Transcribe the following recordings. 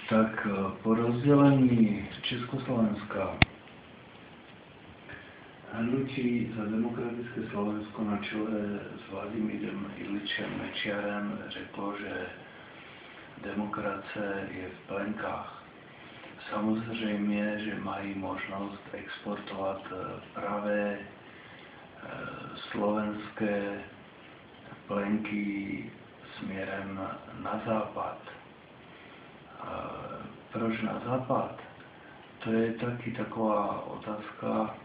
Tak po rozdělení Československa hnutí za demokratické Slovensko na čele s Vladimírem Iličem Mečiarem řeklo, že demokracie je v plenkách. Samozřejmě, že mají možnost exportovat pravé slovenské plenky směrem na západ. Proč na západ? To je taky taková otázka,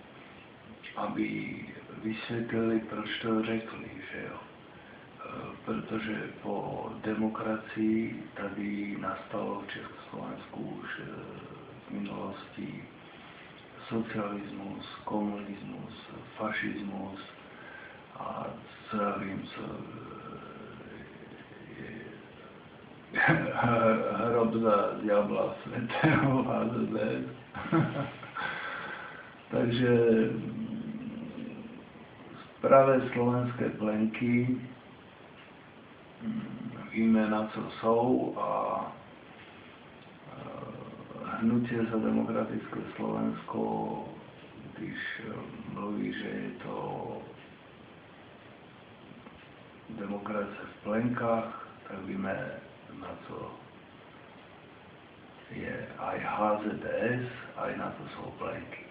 aby vysvětlili, proč to řekli, že jo. Protože po demokracii tady nastalo v Československu už v minulosti socialismus, komunismus, fašismus a celým hrobza diabla svätého HZDS. Takže pravé slovenské plenky víme, na co jsou, a hnutie za demokratické Slovensko, když mluví, že je to demokracie v plenkách, tak víme, na co je aj HZDS, aj na to jsou plenky.